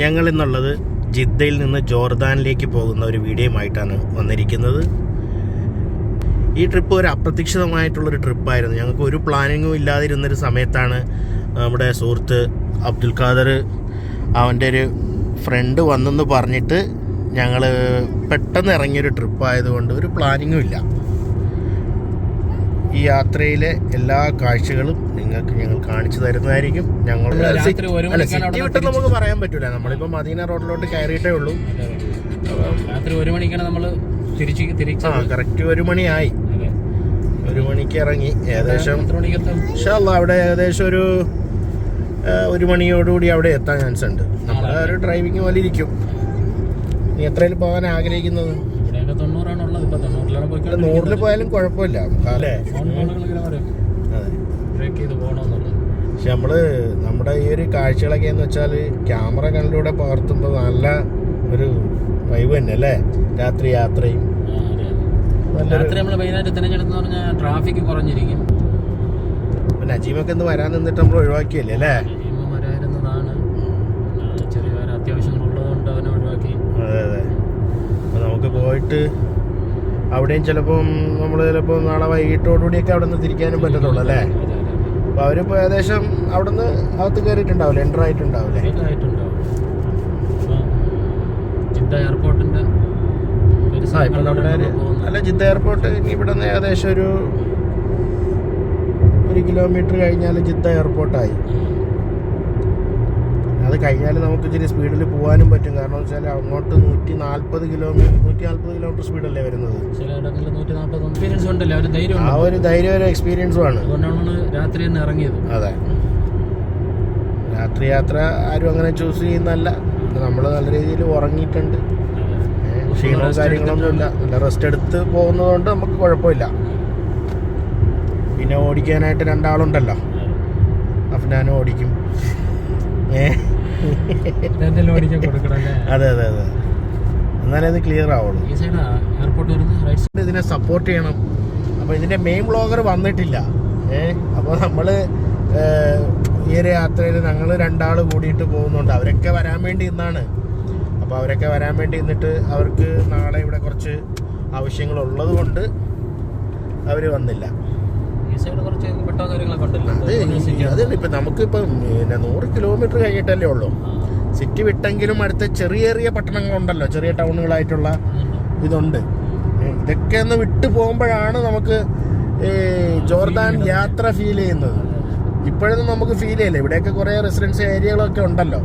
ഞങ്ങൾ എന്നുള്ളത് ജിദ്ദയിൽ നിന്ന് ജോർദാനിലേക്ക് പോകുന്ന ഒരു വീഡിയോയുമായിട്ടാണ് വന്നിരിക്കുന്നത്. ഈ ട്രിപ്പ് ഒരു അപ്രതീക്ഷിതമായിട്ടുള്ളൊരു ട്രിപ്പായിരുന്നു. ഞങ്ങൾക്ക് ഒരു പ്ലാനിങ്ങും ഇല്ലാതിരുന്നൊരു സമയത്താണ് നമ്മുടെ സുഹൃത്ത് അബ്ദുൽ ഖാദർ അവൻ്റെ ഒരു ഫ്രണ്ട് വന്നെന്ന് പറഞ്ഞിട്ട് ഞങ്ങൾ പെട്ടെന്ന് ഇറങ്ങിയൊരു ട്രിപ്പായതുകൊണ്ട് ഒരു പ്ലാനിങ്ങും ഇല്ല. ഈ യാത്രയിലെ എല്ലാ കാഴ്ചകളും ഞങ്ങൾ കാണിച്ചു തരുന്നതായിരിക്കും. ഞങ്ങൾ സിറ്റി വിട്ട് നമുക്ക് പറയാൻ പറ്റൂല. നമ്മളിപ്പോൾ മദീന റോഡിലോട്ട് കയറിയിട്ടേ ഉള്ളൂ. രാത്രി 1 മണിക്കാണ് നമ്മൾ കറക്റ്റ് 1 മണിയായി. 1 മണിക്ക് ഇറങ്ങി. ഏകദേശം അവിടെ ഏകദേശം ഒരു 1 മണിയോടുകൂടി അവിടെ എത്താൻ ചാൻസ് ഉണ്ട്. നമ്മുടെ ഒരു ഡ്രൈവിംഗ് പോലെ ഇരിക്കും. നീ എത്രയിൽ പോകാൻ ആഗ്രഹിക്കുന്നത്? 100 പോയാലും കുഴപ്പമില്ല അല്ലേ? പക്ഷെ നമ്മുടെ ഈ ഒരു കാഴ്ചകളൊക്കെ എന്ന് വെച്ചാൽ ക്യാമറ കണ്ണിലൂടെ പകർത്തുമ്പോൾ നല്ല ഒരു വൈബ് തന്നെ അല്ലേ? രാത്രി യാത്രയും ട്രാഫിക് കുറഞ്ഞിരിക്കും. നജീമൊക്കെ ഒന്ന് വരാൻ നിന്നിട്ട് നമ്മൾ ഒഴിവാക്കിയല്ലേ അല്ലേ? അതെ അതെ. അപ്പം നമുക്ക് പോയിട്ട് അവിടെയും ചിലപ്പം നാളെ വൈകിട്ടോടുകൂടിയൊക്കെ അവിടെ നിന്ന് തിരിക്കാനും പറ്റത്തുള്ളൂ അല്ലേ? അപ്പോൾ അവരിപ്പോൾ ഏകദേശം അവിടെ നിന്ന് അകത്ത് കയറിയിട്ടുണ്ടാവില്ലേ? എൻ്റർ ആയിട്ടുണ്ടാവില്ലേ? ജിദ്ദ എയർപോർട്ടിൻ്റെ ഇപ്പം നമ്മുടെ അല്ല ജിദ്ദ എയർപോർട്ട് ഇനി ഇവിടെ നിന്ന് ഏകദേശം ഒരു 1 കിലോമീറ്റർ കഴിഞ്ഞാൽ ജിദ്ദ എയർപോർട്ടായി. അത് കഴിഞ്ഞാൽ നമുക്ക് ഇച്ചിരി സ്പീഡിൽ പോകാനും പറ്റും. കാരണം എന്ന് വെച്ചാൽ അങ്ങോട്ട് 140 കിലോമീറ്റർ സ്പീഡല്ലേ വരുന്നത്. ആ ഒരു ധൈര്യം ഒരു എക്സ്പീരിയൻസുമാണ്. രാത്രി തന്നെ ഇറങ്ങിയത്. അതെ, രാത്രി യാത്ര ആരും അങ്ങനെ ചൂസ് ചെയ്യുന്നല്ല. നമ്മൾ നല്ല രീതിയിൽ ഉറങ്ങിയിട്ടുണ്ട്. ക്ഷീണവും കാര്യങ്ങളൊന്നുമില്ല. നല്ല റെസ്റ്റ് എടുത്ത് പോകുന്നതുകൊണ്ട് നമുക്ക് കുഴപ്പമില്ല. പിന്നെ ഓടിക്കാനായിട്ട് 2 ആളുണ്ടല്ലോ. അഫ്നാനും ഓടിക്കും. അതെ അതെ അതെ, എന്നാലേ അത് ക്ലിയർ ആവുള്ളൂ. ഇതിനെ സപ്പോർട്ട് ചെയ്യണം. അപ്പോൾ ഇതിൻ്റെ മെയിൻ ബ്ലോഗർ വന്നിട്ടില്ല. അപ്പോൾ നമ്മൾ ഈ ഒരു യാത്രയിൽ ഞങ്ങൾ 2 ആൾ കൂടിയിട്ട് പോകുന്നുണ്ട്. അവരൊക്കെ വരാൻ വേണ്ടി ഇന്നാണ്. അപ്പോൾ അവരൊക്കെ വരാൻ വേണ്ടി നിന്നിട്ട് അവർക്ക് നാളെ ഇവിടെ കുറച്ച് ആവശ്യങ്ങളുള്ളത് കൊണ്ട് അവർ വന്നില്ല. അത് ഇപ്പം നമുക്കിപ്പം 100 കിലോമീറ്റർ കഴിഞ്ഞിട്ടല്ലേ ഉള്ളൂ. സിറ്റി വിട്ടെങ്കിലും അടുത്ത ചെറിയ ചെറിയ പട്ടണങ്ങളുണ്ടല്ലോ, ചെറിയ ടൗണുകളായിട്ടുള്ള ഇതുണ്ട്. ഇതൊക്കെ ഒന്ന് വിട്ടു പോകുമ്പോഴാണ് നമുക്ക് ജോർദാൻ യാത്ര ഫീൽ ചെയ്യുന്നത്. ഇപ്പോഴൊന്നും നമുക്ക് ഫീൽ ചെയ്യില്ല. ഇവിടെയൊക്കെ കുറേ റെസിഡൻസ് ഏരിയകളൊക്കെ ഉണ്ടല്ലോ.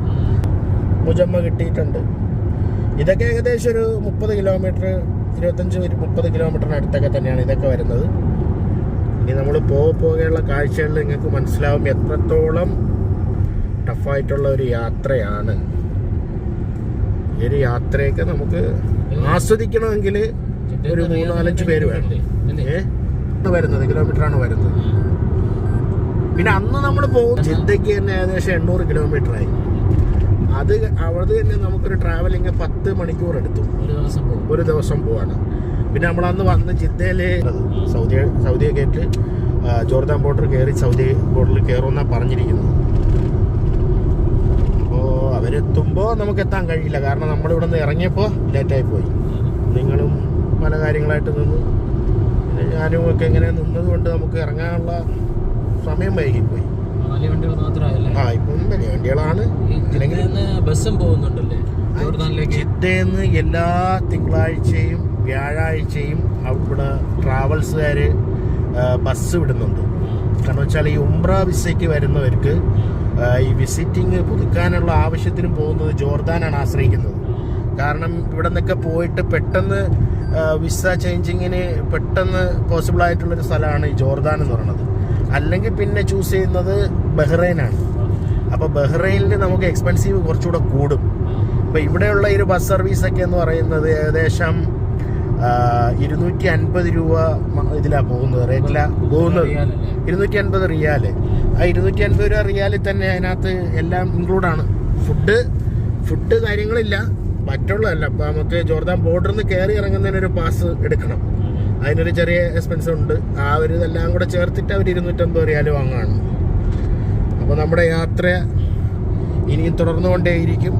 മുജമ്മ കിട്ടിയിട്ടുണ്ട്. ഇതൊക്കെ ഏകദേശം ഒരു 30 കിലോമീറ്റർ 25-30 കിലോമീറ്ററിനടുത്തൊക്കെ തന്നെയാണ് ഇതൊക്കെ വരുന്നത്. ഇനി നമ്മൾ പോകെയുള്ള കാഴ്ചകളിൽ നിങ്ങൾക്ക് മനസ്സിലാവും എത്രത്തോളം ടഫായിട്ടുള്ള ഒരു യാത്രയാണ്. ഈ ഒരു യാത്രയൊക്കെ നമുക്ക് ആസ്വദിക്കണമെങ്കിൽ ഒരു 3-4 പേര് വേണം. കിലോമീറ്ററാണ് വരുന്നത്. പിന്നെ അന്ന് നമ്മൾ പോകും ജിദ്ദയ്ക്ക് തന്നെ ഏകദേശം 800 കിലോമീറ്ററായി. അത് അവിടെ തന്നെ നമുക്കൊരു ട്രാവലിങ് 10 മണിക്കൂർ എടുത്തു. ഒരു ദിവസം പോവാണ്. പിന്നെ നമ്മളന്ന് വന്ന് ജിദ്ദയിൽ സൗദിയെ കയറ്റി ജോർദാൻ ബോർഡർ കയറി സൗദി ബോർഡറിൽ കയറുമെന്നാണ് പറഞ്ഞിരിക്കുന്നത്. അപ്പോൾ അവരെത്തുമ്പോൾ നമുക്ക് എത്താൻ കഴിയില്ല. കാരണം നമ്മളിവിടെ നിന്ന് ഇറങ്ങിയപ്പോൾ ലേറ്റായി പോയി. നിങ്ങളും പല കാര്യങ്ങളായിട്ട് നിന്നു. പിന്നെ ഞാനും ഒക്കെ ഇങ്ങനെ നിന്നതുകൊണ്ട് നമുക്ക് ഇറങ്ങാനുള്ള സമയം വൈകിപ്പോയി. ഇപ്പം വലിയ വണ്ടികളാണ്. ബസ്സും പോകുന്നുണ്ടല്ലേ ജിദ്ദയിൽ എല്ലാ തിങ്കളാഴ്ചയും വ്യാഴാഴ്ചയും അവിടെ ട്രാവൽസുകാർ ബസ് വിടുന്നുണ്ട്. കാരണം വെച്ചാൽ ഈ ഉംറ വിസയ്ക്ക് വരുന്നവർക്ക് ഈ വിസിറ്റിങ് പുതുക്കാനുള്ള ആവശ്യത്തിന് പോകുന്നത് ജോർദാനാണ് ആശ്രയിക്കുന്നത്. കാരണം ഇവിടെ നിന്നൊക്കെ പോയിട്ട് പെട്ടെന്ന് വിസ ചേഞ്ചിങ്ങിന് പെട്ടെന്ന് പോസിബിൾ ആയിട്ടുള്ളൊരു സ്ഥലമാണ് ഈ ജോർദാൻ എന്ന് പറയുന്നത്. അല്ലെങ്കിൽ പിന്നെ ചൂസ് ചെയ്യുന്നത് ബഹ്റൈനാണ്. അപ്പോൾ ബഹ്റൈനിൽ നമുക്ക് എക്സ്പെൻസീവ് കുറച്ചുകൂടെ കൂടും. ഇപ്പോൾ ഇവിടെയുള്ള ഈ ഒരു ബസ് സർവീസൊക്കെ എന്ന് പറയുന്നത് ഏകദേശം 250 രൂപ ഇതിലാണ് പോകുന്നത്. റേറ്റിലാണ് പോകുന്നത്. 250 റിയാല്. ആ 250 രൂപ റിയാലിൽ തന്നെ അതിനകത്ത് എല്ലാം ഇൻക്ലൂഡാണ്. ഫുഡ് കാര്യങ്ങളില്ല, മറ്റുള്ളതല്ല. അപ്പോൾ നമുക്ക് ജോർദാൻ ബോർഡറിൽ നിന്ന് കയറി ഇറങ്ങുന്നതിനൊരു പാസ് എടുക്കണം. അതിനൊരു ചെറിയ എക്സ്പെൻസ് ഉണ്ട്. ആ ഒരു ഇതെല്ലാം കൂടെ ചേർത്തിട്ട് അവർ 250 റിയാൽ വാങ്ങുകയാണ്. അപ്പോൾ നമ്മുടെ യാത്ര ഇനിയും തുടർന്നുകൊണ്ടേയിരിക്കും.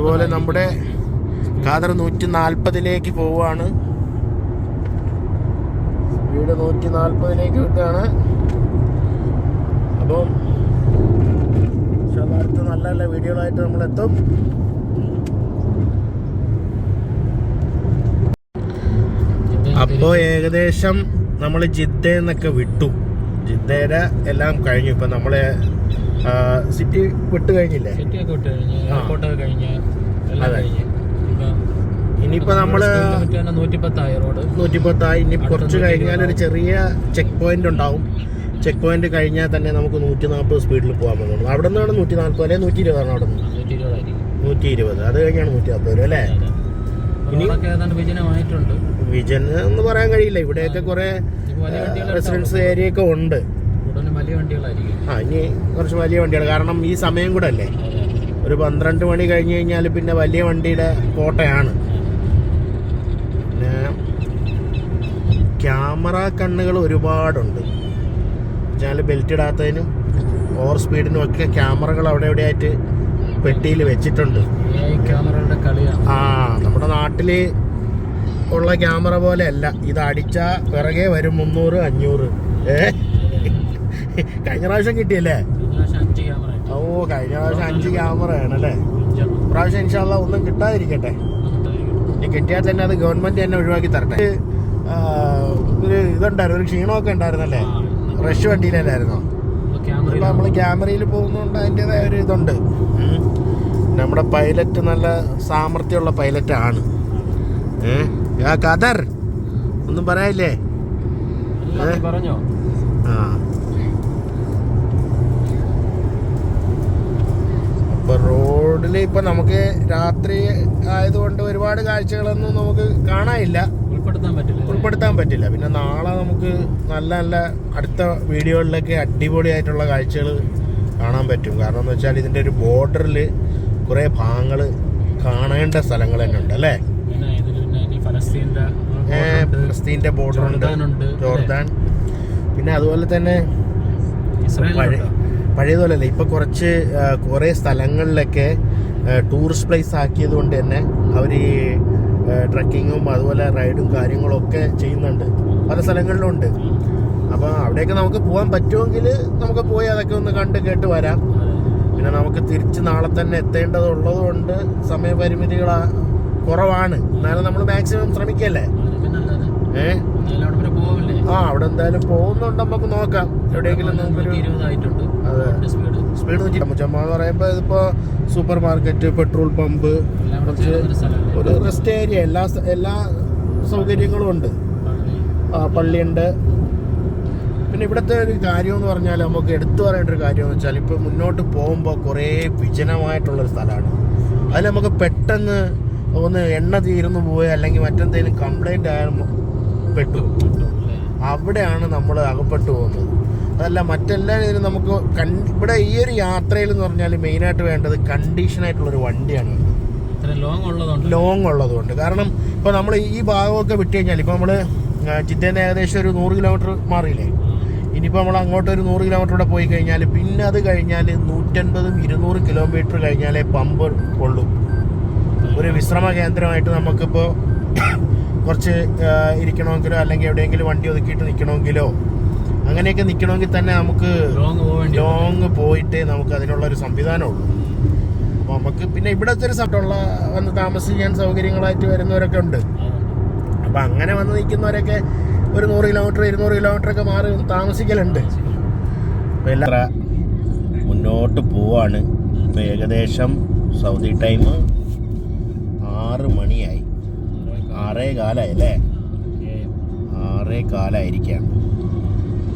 അതുപോലെ നമ്മുടെ ഖാദർ 140 പോവുകയാണ്. സ്പീഡ് 140 കിട്ടുകയാണ്. അപ്പം അടുത്ത നല്ല നല്ല വീഡിയോകളായിട്ട് നമ്മളെത്തും. അപ്പോൾ ഏകദേശം നമ്മൾ ജിദ്ദന്നൊക്കെ വിട്ടു. ജിദ്ദയുടെ എല്ലാം കഴിഞ്ഞു. ഇപ്പം നമ്മളെ സിറ്റി വിട്ട് കഴിഞ്ഞില്ലേ? ഇനിയിപ്പോൾ നമ്മൾ 110 ഇനി കുറച്ച് കഴിഞ്ഞാൽ ഒരു ചെറിയ ചെക്ക് പോയിന്റ് ഉണ്ടാവും. ചെക്ക് പോയിന്റ് കഴിഞ്ഞാൽ തന്നെ നമുക്ക് 140 സ്പീഡിൽ പോകാൻ പറ്റുള്ളൂ. അവിടെ നിന്നാണ് 140 അല്ലെങ്കിൽ 120 ആണ്. അവിടെ നിന്ന് 120, അത് കഴിഞ്ഞാണ് 140 വരും അല്ലേ? ഇനി വിജൻ എന്ന് പറയാൻ കഴിയില്ല. ഇവിടെയൊക്കെ കുറെ റെസിഡൻസ് ഏരിയ ഒക്കെ ഉണ്ട്. ഇനി കുറച്ച് വലിയ വണ്ടികൾ, കാരണം ഈ സമയം കൂടെ അല്ലേ, ഒരു 12 മണി കഴിഞ്ഞ് കഴിഞ്ഞാൽ പിന്നെ വലിയ വണ്ടിയുടെ കോട്ടയാണ്. പിന്നെ ക്യാമറ കണ്ണുകൾ ഒരുപാടുണ്ട്. ബെൽറ്റ് ഇടാത്തതിനും ഓവർ സ്പീഡിനും ഒക്കെ ക്യാമറകൾ അവിടെ എവിടെയായിട്ട് പെട്ടിയിൽ വെച്ചിട്ടുണ്ട്. നമ്മുടെ നാട്ടില് ഉള്ള ക്യാമറ പോലെ അല്ല ഇത്. അടിച്ചാ പിറകെ വരും 300 500. കഴിഞ്ഞ പ്രാവശ്യം കിട്ടിയല്ലേ? കഴിഞ്ഞ പ്രാവശ്യം 5 ക്യാമറയാണ് അല്ലേ? പ്രാവശ്യം ഇൻഷാ അല്ലാഹ് ഒന്നും കിട്ടാതിരിക്കട്ടെ. ഇനി കിട്ടിയാൽ തന്നെ അത് ഗവൺമെന്റ് തന്നെ ഒഴിവാക്കി തരട്ടെ. ഒരു ഇതുണ്ടായിരുന്നു, ഒരു ക്ഷീണമൊക്കെ ഉണ്ടായിരുന്നല്ലേ? റഷ് വണ്ടിയിലല്ലായിരുന്നോ? ഇപ്പം നമ്മൾ ക്യാമറയിൽ പോകുന്നതുകൊണ്ട് അതിൻ്റെതായ ഒരു ഇതുണ്ട്. നമ്മുടെ പൈലറ്റ് നല്ല സാമർഥ്യമുള്ള പൈലറ്റാണ്. ഖദർ ഒന്നും പറയാനില്ലേ? പറഞ്ഞോ? അപ്പൊ റോഡിൽ ഇപ്പൊ നമുക്ക് രാത്രി ആയതുകൊണ്ട് ഒരുപാട് കാഴ്ചകളൊന്നും നമുക്ക് കാണാനില്ല, ഉൾപ്പെടുത്താൻ പറ്റില്ല. പിന്നെ നാളെ നമുക്ക് നല്ല നല്ല അടുത്ത വീഡിയോകളിലൊക്കെ അടിപൊളിയായിട്ടുള്ള കാഴ്ചകൾ കാണാൻ പറ്റും. കാരണം എന്ന് വെച്ചാൽ ഇതിന്റെ ഒരു ബോർഡറിൽ കുറെ ഭാഗങ്ങൾ കാണേണ്ട സ്ഥലങ്ങൾ തന്നെ ഉണ്ട് അല്ലേ? ഫലസ്തീന്റെ ബോർഡർ ഉണ്ട്, ജോർദാൻ. പിന്നെ അതുപോലെ തന്നെ പഴയതുപോലല്ലേ, ഇപ്പൊ കുറെ സ്ഥലങ്ങളിലൊക്കെ ടൂറിസ്റ്റ് പ്ലേസ് ആക്കിയത് കൊണ്ട് തന്നെ അവർ ഈ ട്രക്കിങ്ങും അതുപോലെ റൈഡും കാര്യങ്ങളും ഒക്കെ ചെയ്യുന്നുണ്ട്. പല സ്ഥലങ്ങളിലും ഉണ്ട്. അപ്പോൾ അവിടെയൊക്കെ നമുക്ക് പോകാൻ പറ്റുമെങ്കിൽ നമുക്ക് പോയി അതൊക്കെ ഒന്ന് കണ്ട് കേട്ട് വരാം. പിന്നെ നമുക്ക് തിരിച്ച് നാളെ തന്നെ എത്തേണ്ടതുള്ളത് കൊണ്ട് സമയപരിമിതികൾ കുറവാണ്. എന്നാലും നമ്മൾ മാക്സിമം ശ്രമിക്കല്ലേ? അവിടെ എന്തായാലും പോകുന്നുണ്ട്, നമുക്ക് നോക്കാം. എവിടെയെങ്കിലും നമുക്കൊരു സ്പീഡ് മുജമ്മ എന്ന് പറയുമ്പോൾ ഇതിപ്പോ സൂപ്പർ മാർക്കറ്റ്, പെട്രോൾ പമ്പ്, കുറച്ച് ഒരു റെസ്റ്റ് ഏരിയ, എല്ലാ സൗകര്യങ്ങളും ഉണ്ട്. പള്ളിയുണ്ട്. പിന്നെ ഇവിടുത്തെ ഒരു കാര്യം എന്ന് പറഞ്ഞാൽ നമുക്ക് എടുത്തു പറയേണ്ട ഒരു കാര്യം എന്ന് വെച്ചാൽ ഇപ്പൊ മുന്നോട്ട് പോകുമ്പോൾ കുറേ വിജനമായിട്ടുള്ളൊരു സ്ഥലമാണ്. അതിൽ നമുക്ക് പെട്ടെന്ന് ഒന്ന് എണ്ണ തീർന്നു പോയി അല്ലെങ്കിൽ മറ്റെന്തെങ്കിലും കംപ്ലൈന്റ് ആയാലും പെട്ടു, അവിടെയാണ് നമ്മൾ അകപ്പെട്ടു പോകുന്നത്. അതല്ല മറ്റെല്ലാ ഇതിലും നമുക്ക് ഇവിടെ ഈ ഒരു യാത്രയിൽ എന്ന് പറഞ്ഞാൽ മെയിനായിട്ട് വേണ്ടത് കണ്ടീഷനായിട്ടുള്ളൊരു വണ്ടിയാണ്. ലോങ് ഉള്ളതുകൊണ്ട്. കാരണം ഇപ്പോൾ നമ്മൾ ഈ ഭാഗമൊക്കെ വിട്ട് കഴിഞ്ഞാൽ ഇപ്പോൾ നമ്മൾ ജിദ്ദേന്ന് ഏകദേശം ഒരു 100 കിലോമീറ്റർ മാറിയില്ലേ? ഇനിയിപ്പോൾ നമ്മൾ അങ്ങോട്ട് ഒരു 100 കിലോമീറ്റർ കൂടെ പോയി കഴിഞ്ഞാൽ പിന്നെ അത് കഴിഞ്ഞാൽ 150-200 കിലോമീറ്റർ കഴിഞ്ഞാലേ പമ്പ് കൊള്ളൂ. ഒരു വിശ്രമ കേന്ദ്രമായിട്ട് നമുക്കിപ്പോൾ കുറച്ച് ഇരിക്കണമെങ്കിലോ അല്ലെങ്കിൽ എവിടെയെങ്കിലും വണ്ടി ഒതുക്കിയിട്ട് നിൽക്കണമെങ്കിലോ അങ്ങനെയൊക്കെ നിൽക്കണമെങ്കിൽ തന്നെ നമുക്ക് ലോങ് പോയിട്ടേ നമുക്ക് അതിനുള്ളൊരു സംവിധാനമുള്ളൂ. അപ്പോൾ നമുക്ക് പിന്നെ ഇവിടുത്തെ ഒരു സ്ഥലത്തുള്ള വന്ന് താമസിക്കാൻ സൗകര്യങ്ങളായിട്ട് വരുന്നവരൊക്കെ ഉണ്ട്. അപ്പം അങ്ങനെ വന്ന് നിൽക്കുന്നവരൊക്കെ ഒരു 100 കിലോമീറ്റർ 200 കിലോമീറ്റർ ഒക്കെ മാറി താമസിക്കലുണ്ട്. അപ്പോൾ എല്ലാം മുന്നോട്ട് പോവാണ്. ഇപ്പോൾ ഏകദേശം സൗദി ടൈം 6 മണിയായി, 6:15 അല്ലേ? 6:15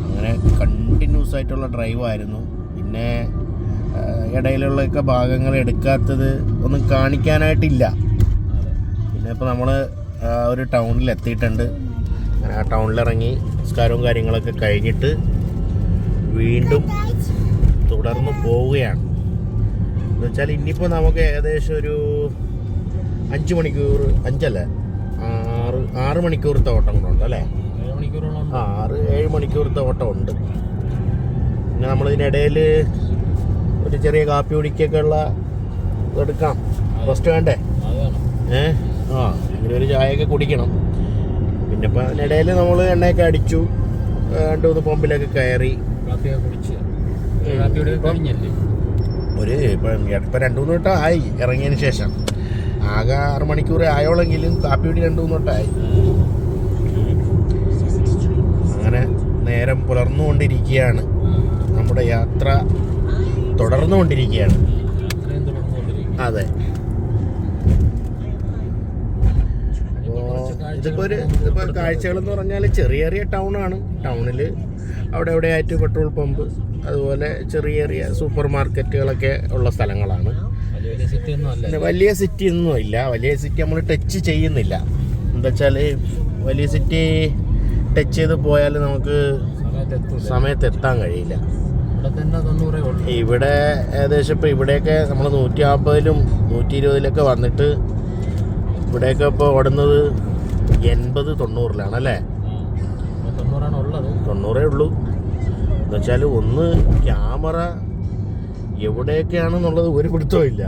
അങ്ങനെ കണ്ടിന്യൂസ് ആയിട്ടുള്ള ഡ്രൈവായിരുന്നു. പിന്നെ ഇടയിലുള്ളൊക്കെ ഭാഗങ്ങൾ എടുക്കാത്തത് ഒന്നും കാണിക്കാനായിട്ടില്ല. പിന്നെ ഇപ്പോൾ നമ്മൾ ഒരു ടൗണിൽ എത്തിയിട്ടുണ്ട്. അങ്ങനെ ആ ടൗണിലിറങ്ങി നിസ്കാരവും കാര്യങ്ങളൊക്കെ കഴിഞ്ഞിട്ട് വീണ്ടും തുടർന്ന് പോവുകയാണ്. എന്ന് വെച്ചാൽ ഇനിയിപ്പോൾ നമുക്ക് ഏകദേശം ഒരു 5 മണിക്കൂർ, 6 മണിക്കൂറത്തെ ഓട്ടം കൂടെ ഉണ്ട് അല്ലേ? 6-7 മണിക്കൂറത്തെ ഓട്ടം ഉണ്ട്. പിന്നെ നമ്മളിതിനിടയിൽ ഒരു ചെറിയ കാപ്പി കുടിക്കൊക്കെ ഉള്ള എടുക്കാം. റെസ്റ്റ് വേണ്ടേ? അതാണ്. ഇങ്ങനെ ഒരു ചായയൊക്കെ കുടിക്കണം. പിന്നെ ഇപ്പം അതിനിടയിൽ നമ്മൾ എണ്ണയൊക്കെ അടിച്ചു, 2-3 പമ്പിലൊക്കെ കയറി. കാപ്പിയൊക്കെ കുടിച്ച് കാപ്പിയുടെ കഴിഞ്ഞല്ലേ ഇപ്പം 2-3 വട്ടം ആയി ഇറങ്ങിയതിന് ശേഷം. ആകെ 6 മണിക്കൂർ ആയോളെങ്കിലും കാപ്പിയുടെ 2-3 വട്ടമായി. അങ്ങനെ നേരം പുലർന്നുകൊണ്ടിരിക്കുകയാണ്. നമ്മുടെ യാത്ര തുടർന്നുകൊണ്ടിരിക്കുകയാണ്. അതെ. ഇതിപ്പോൾ കാഴ്ചകളെന്ന് പറഞ്ഞാൽ ചെറിയ ചെറിയ ടൗണാണ്. ടൗണിൽ അവിടെ ആയിട്ട് പെട്രോൾ പമ്പ്, അതുപോലെ ചെറിയ ചെറിയ സൂപ്പർ മാർക്കറ്റുകളൊക്കെ ഉള്ള സ്ഥലങ്ങളാണ്. വലിയ സിറ്റി ഒന്നും ഇല്ല. വലിയ സിറ്റി നമ്മൾ ടച്ച് ചെയ്യുന്നില്ല. എന്താ വെച്ചാൽ വലിയ സിറ്റി ടച്ച് ചെയ്ത് പോയാൽ നമുക്ക് സമയത്ത് എത്താൻ കഴിയില്ല. ഇവിടെ ഏകദേശം ഇപ്പോൾ ഇവിടെയൊക്കെ നമ്മൾ 150-ലും 120-ലൊക്കെ വന്നിട്ട് ഇവിടെയൊക്കെ ഇപ്പോൾ ഓടുന്നത് 80-90-ലാണ് അല്ലേ? 90 ഉള്ളൂ. എന്നുവെച്ചാൽ ഒന്ന് ക്യാമറ എവിടെയൊക്കെയാണെന്നുള്ളത് ഒരു പിടുത്തവും ഇല്ല.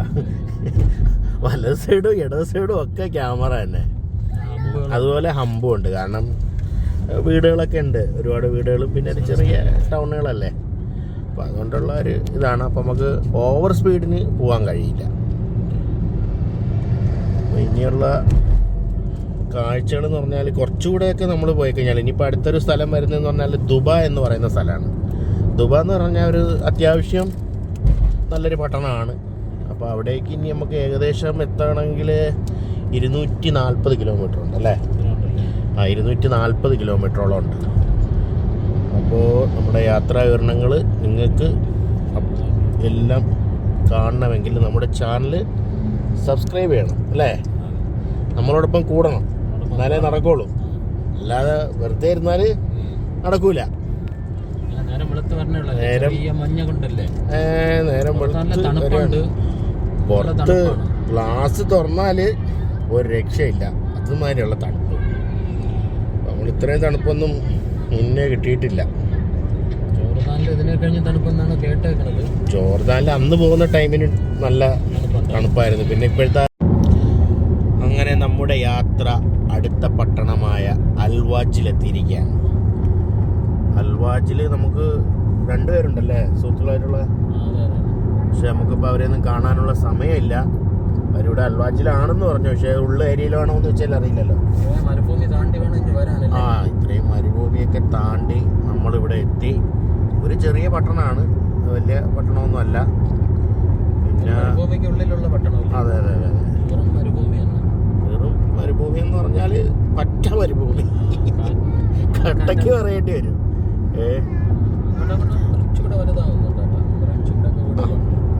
വലത് സൈഡും ഇടത് സൈഡും ഒക്കെ ക്യാമറ തന്നെ. അതുപോലെ ഹമ്പും ഉണ്ട്. കാരണം വീടുകളൊക്കെ ഉണ്ട്, ഒരുപാട് വീടുകളും പിന്നെ ഒരു ചെറിയ ടൗണുകളല്ലേ. അപ്പം അതുകൊണ്ടുള്ള ഒരു ഇതാണ്. അപ്പം നമുക്ക് ഓവർ സ്പീഡിന് പോകാൻ കഴിയില്ല. അപ്പോൾ ഇനിയുള്ള കാഴ്ചകൾ എന്ന് പറഞ്ഞാൽ കുറച്ചുകൂടെയൊക്കെ നമ്മൾ പോയി കഴിഞ്ഞാൽ ഇനിയിപ്പോൾ അടുത്തൊരു സ്ഥലം വരുന്നതെന്ന് പറഞ്ഞാൽ ദുബായ് എന്ന് പറയുന്ന സ്ഥലമാണ്. ദുബായ് എന്ന് പറഞ്ഞാൽ ഒരു അത്യാവശ്യം നല്ലൊരു പട്ടണമാണ്. അപ്പോൾ അവിടേക്ക് ഇനി നമുക്ക് ഏകദേശം എത്തണമെങ്കിൽ 240 കിലോമീറ്റർ ഉണ്ട് അല്ലേ? 240 കിലോമീറ്ററോളം ഉണ്ട്. അപ്പോൾ നമ്മുടെ യാത്രാ വിവരണങ്ങൾ നിങ്ങൾക്ക് എല്ലാം കാണണമെങ്കിൽ നമ്മുടെ ചാനൽ സബ്സ്ക്രൈബ് ചെയ്യണം അല്ലേ? നമ്മളോടൊപ്പം കൂടണം, എന്നാലേ നടക്കുള്ളൂ. അല്ലാതെ വെറുതെ ഇരുന്നാൽ നടക്കൂല. നേരം പുറത്ത് ഗ്ലാസ് തുറന്നാൽ ഒരു രക്ഷയില്ല. അതുമാതിരിയുള്ള തണുപ്പ്. നമ്മൾ ഇത്രയും തണുപ്പൊന്നും മുന്നേ കിട്ടിയിട്ടില്ല. ജോർദാനിൽ അന്ന് പോകുന്ന ടൈമിന് നല്ല തണുപ്പായിരുന്നു. പിന്നെ ഇപ്പോഴത്തെ അങ്ങനെ നമ്മുടെ യാത്ര അടുത്ത പട്ടണമായ അൽവാജിലെത്തിയിരിക്കുകയാണ്. അൽവാജിൽ നമുക്ക് 2 പേരുണ്ടല്ലേ സുഹൃത്തുക്കളായിട്ടുള്ള. പക്ഷെ നമുക്കിപ്പോൾ അവരെയൊന്നും കാണാനുള്ള സമയമില്ല. അവരിവിടെ അൽവാജിലാണെന്ന് പറഞ്ഞു. പക്ഷേ ഉള്ള ഏരിയയിലാണോ എന്ന് വെച്ചാൽ അറിയില്ലല്ലോ. ഇത്രയും മരുഭൂമിയൊക്കെ താണ്ടി നമ്മളിവിടെ എത്തി. ഒരു ചെറിയ പട്ടണമാണ്, വലിയ പട്ടണമൊന്നും അല്ല. പിന്നെ അതെ അതെ അതെ വെറും മരുഭൂമി എന്ന് പറഞ്ഞാൽ പറ്റ മരുഭൂമി. കട്ടയ്ക്ക് പറയേണ്ടി വരും.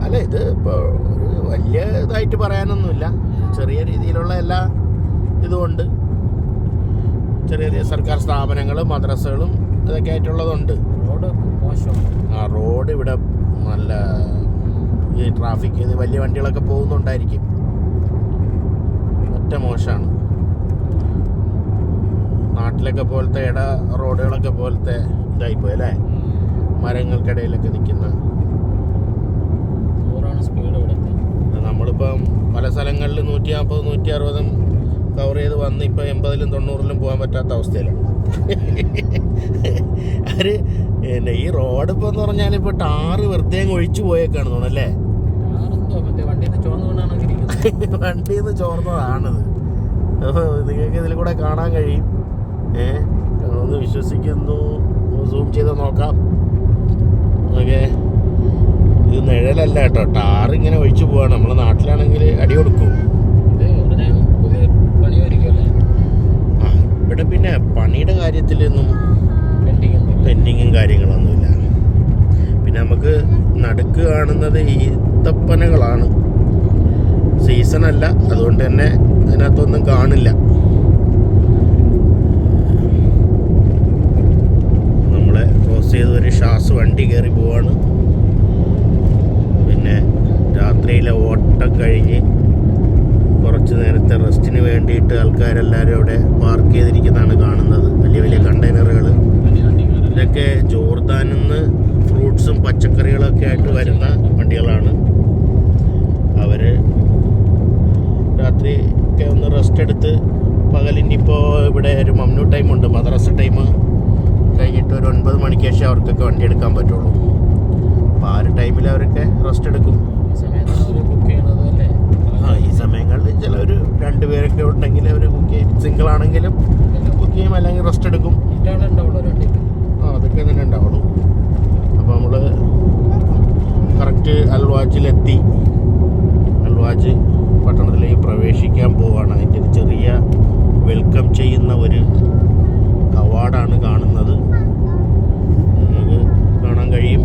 അല്ല, ഇത് ഇപ്പോൾ വലിയ ഇതായിട്ട് പറയാനൊന്നുമില്ല. ചെറിയ രീതിയിലുള്ള എല്ലാ ഇതുമുണ്ട്. ചെറിയ ചെറിയ സർക്കാർ സ്ഥാപനങ്ങളും മദ്രസകളും ഇതൊക്കെ ആയിട്ടുള്ളതുണ്ട്. റോഡ് ഇവിടെ നല്ല ഈ ട്രാഫിക് വലിയ വണ്ടികളൊക്കെ പോകുന്നുണ്ടായിരിക്കും. ഒറ്റ മോശമാണ്. നാട്ടിലൊക്കെ പോലത്തെ റോഡുകളൊക്കെ പോലത്തെ ഇതായിപ്പോയി അല്ലേ? മരങ്ങൾക്കിടയിലൊക്കെ നിൽക്കുന്ന. നമ്മളിപ്പം പല സ്ഥലങ്ങളിൽ 140-160 കവർ ചെയ്ത് വന്ന് ഇപ്പം 80-ലും 90-ലും പോകാൻ പറ്റാത്ത അവസ്ഥയിലാണ്. ഈ റോഡ് ഇപ്പം എന്ന് പറഞ്ഞാൽ ഇപ്പോൾ ടാറ് വെറുതെ ഒഴിച്ചു പോയേക്കാണ് തോന്നല്ലേ? വണ്ടിയിൽ നിന്ന് ചോർന്നതാണത്. നിങ്ങൾക്ക് ഇതിൽ കൂടെ കാണാൻ കഴിയും. ഞങ്ങളൊന്ന് വിശ്വസിക്കുന്നു. സൂം ചെയ്ത് നോക്കാം. ഓക്കെ, ഇത് നിഴലല്ല കേട്ടോ, ടാർ ഇങ്ങനെ ഒഴിച്ചു പോവാണ്. നമ്മളെ നാട്ടിലാണെങ്കിൽ അടി കൊടുക്കും. ഇവിടെ പിന്നെ പണിയുടെ കാര്യത്തിലൊന്നും പെൻഡിങ്ങും കാര്യങ്ങളൊന്നുമില്ല. പിന്നെ നമുക്ക് നടുക്ക് കാണുന്നത് ഈത്തപ്പനകളാണ്. സീസണല്ല, അതുകൊണ്ട് തന്നെ അതിനകത്തൊന്നും കാണില്ല. നമ്മളെ ക്രോസ് ചെയ്ത് ഒരു ഷാസ് വണ്ടി കയറി പോവാണ്. പിന്നെ രാത്രിയിലെ ഓട്ടം കഴിഞ്ഞ് കുറച്ച് നേരത്തെ റെസ്റ്റിന് വേണ്ടിയിട്ട് ആൾക്കാരെല്ലാവരും അവിടെ പാർക്ക് ചെയ്തിരിക്കുന്നതാണ് കാണുന്നത്. വലിയ വലിയ കണ്ടെയ്നറുകൾ. ഇതൊക്കെ ജോർദാനിൽ നിന്ന് ഫ്രൂട്ട്സും പച്ചക്കറികളൊക്കെ ആയിട്ട് വരുന്ന വണ്ടികളാണ്. അവർ റെസ്റ്റ് എടുത്ത് പകലിനിപ്പോൾ ഇവിടെ ഒരു മംനു ടൈമുണ്ട്, മദ്രസ ടൈം കഴിഞ്ഞിട്ട് ഒരു 9 മണിക്ക് ശേഷം അവർക്കൊക്കെ വണ്ടി എടുക്കാൻ പറ്റുള്ളൂ. അപ്പോൾ ആ ഒരു ടൈമിൽ അവരൊക്കെ റെസ്റ്റ് എടുക്കും. ഈ സമയങ്ങളിൽ ചിലവർ 2 പേരൊക്കെ ഉണ്ടെങ്കിൽ അവർ കുക്ക് ചെയ്യും. സിംഗിൾ ആണെങ്കിലും കുക്ക് ചെയ്യും, അല്ലെങ്കിൽ റെസ്റ്റ് എടുക്കും. അതൊക്കെ തന്നെ ഉണ്ടാവുള്ളൂ. അപ്പോൾ നമ്മൾ കറക്റ്റ് അൽവാജിലെത്തി. അൽവാജ് പട്ടണത്തിലേക്ക് പ്രവേശിക്കാൻ പോവുകയാണ്. അതിൻ്റെ ഒരു ചെറിയ വെൽക്കം ചെയ്യുന്ന ഒരു കവാടാണ് കാണുന്നത്. നമുക്ക് കാണാൻ കഴിയും.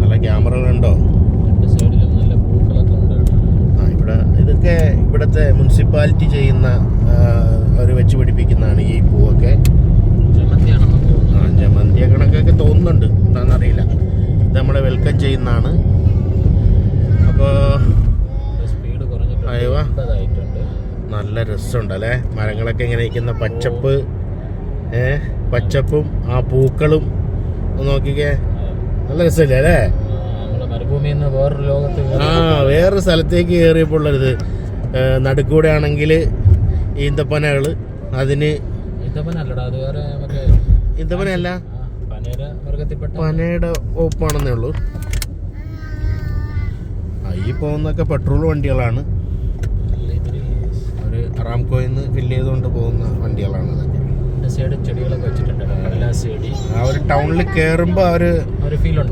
നല്ല ക്യാമറകളുണ്ടോ? ഇവിടെ ഇതൊക്കെ ഇവിടുത്തെ മുനിസിപ്പാലിറ്റി ചെയ്യുന്ന അവർ വെച്ച് പിടിപ്പിക്കുന്നതാണ് ഈ പൂവൊക്കെ. ജമന്തിയ കണക്കൊക്കെ തോന്നുന്നുണ്ട്, എന്താണെന്നറിയില്ല. ഇത് നമ്മളെ വെൽക്കം ചെയ്യുന്നതാണ്. അപ്പോൾ അയവ നല്ല രസമുണ്ടല്ലേ, മരങ്ങളൊക്കെ ഇങ്ങനെ ഇരിക്കുന്ന പച്ചപ്പ്, പച്ചപ്പും ആ പൂക്കളും നോക്കിക്കേ, നല്ല രസമില്ലേ അല്ലേ? വേറൊരു സ്ഥലത്തേക്ക് കയറിയപ്പോൾ ഉള്ളത് നടുക്കൂടെ ആണെങ്കിൽ ഈന്തപ്പനകള്, അതിന് ഈന്തപ്പനയല്ല പനയുടെ ഓപ്പാണെന്നേ ഉള്ളൂ. ഈ പോകുന്നൊക്കെ പെട്രോൾ വണ്ടികളാണ്, ഒരു അറാംകോയിൽ നിന്ന് ഫില്ല് ചെയ്തുകൊണ്ട് പോകുന്ന വണ്ടികളാണ് അതൊക്കെ. ആ ഒരു ടൗണിൽ കയറുമ്പോൾ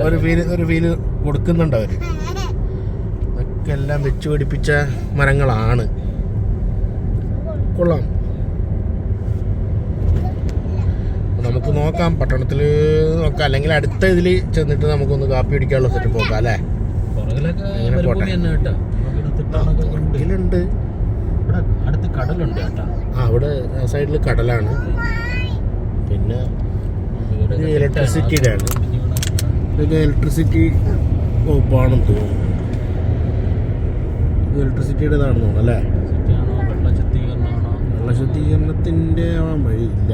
ഒരു ഫീല് കൊടുക്കുന്നുണ്ട് അവർ. ഇതൊക്കെ എല്ലാം വെച്ച് പിടിപ്പിച്ച മരങ്ങളാണ്. കൊള്ളാം. നമുക്ക് നോക്കാം, പട്ടണത്തിൽ നോക്കാം, അല്ലെങ്കിൽ അടുത്ത ഇതിൽ ചെന്നിട്ട് നമുക്കൊന്ന് കാപ്പി അടിക്കാനുള്ള സെറ്റ് പോക്കാം അല്ലേ? അടുത്ത് കടലുണ്ട്. അവിടെ സൈഡിൽ കടലാണ്. പിന്നെ ഇലക്ട്രിസിറ്റിയുടെ ആണ്. ഇതൊക്കെ ഇലക്ട്രിസിറ്റി ഓപ്പാണെന്ന് തോന്നുന്നു. ഇത് ഇലക്ട്രിസിറ്റിയുടേതാണെന്ന് തോന്നുന്നു അല്ലേ? വെള്ളശുദ്ധീകരണത്തിൻ്റെ ആവാൻ വഴിയില്ല.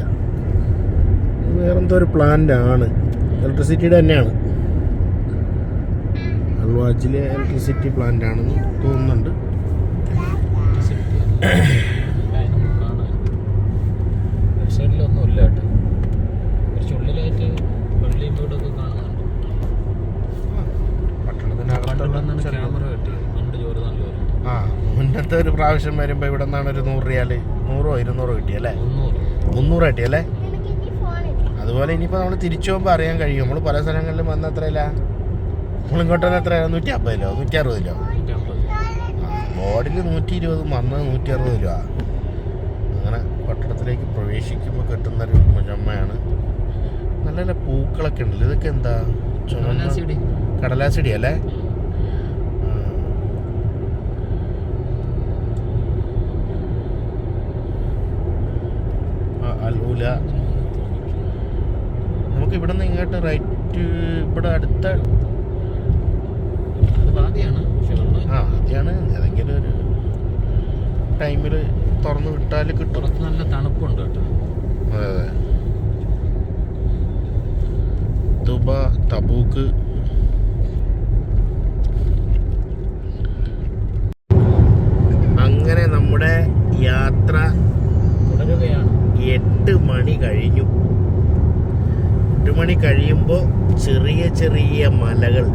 വേറെന്തോ ഒരു പ്ലാന്റ് ആണ്, ഇലക്ട്രിസിറ്റിയുടെ തന്നെയാണ്. അൽവാജിലെ ഇലക്ട്രിസിറ്റി പ്ലാന്റ് ആണെന്ന് തോന്നുന്നുണ്ട്. മുന്നത്തെ ഒരു പ്രാവശ്യം വരുമ്പോൾ ഇവിടെ നിന്നാണ് ഒരു 100 റിയാൽ 100 200 കിട്ടിയല്ലേ? 300 കിട്ടിയല്ലേ? അതുപോലെ ഇനിയിപ്പോൾ നമ്മൾ തിരിച്ചു പോകുമ്പോൾ അറിയാൻ കഴിയും. നമ്മൾ പല സ്ഥലങ്ങളിലും വന്ന എത്രയില്ല, നമ്മളിങ്ങോട്ടൊന്നും എത്ര 150 160 ബോർഡിൽ 120 വന്നത് 160 രൂപ. അങ്ങനെ പട്ടണത്തിലേക്ക് പ്രവേശിക്കുമ്പോൾ കിട്ടുന്നൊരു മുജമ്മയാണ്. നല്ല നല്ല പൂക്കളൊക്കെ ഉണ്ടല്ലോ. ഇതൊക്കെ എന്താ? കടലാസിടി അല്ലേ? അൽഊല. നമുക്ക് ഇവിടെ നിന്ന് ഇങ്ങോട്ട് റൈറ്റ്, ഇവിടെ അടുത്ത ആദ്യമാണ്. ഏതെങ്കിലും ഒരു ടൈമിൽ തുറന്നു വിട്ടാൽ കിട്ടും. നല്ല തണുപ്പുണ്ട് കേട്ടോ. അതെ അതെ. ദുബ, തബൂക്ക്. അങ്ങനെ നമ്മുടെ യാത്ര തുടരുകയാണ്. 8 മണി കഴിഞ്ഞു. 8 മണി കഴിയുമ്പോൾ ചെറിയ ചെറിയ മലകൾ,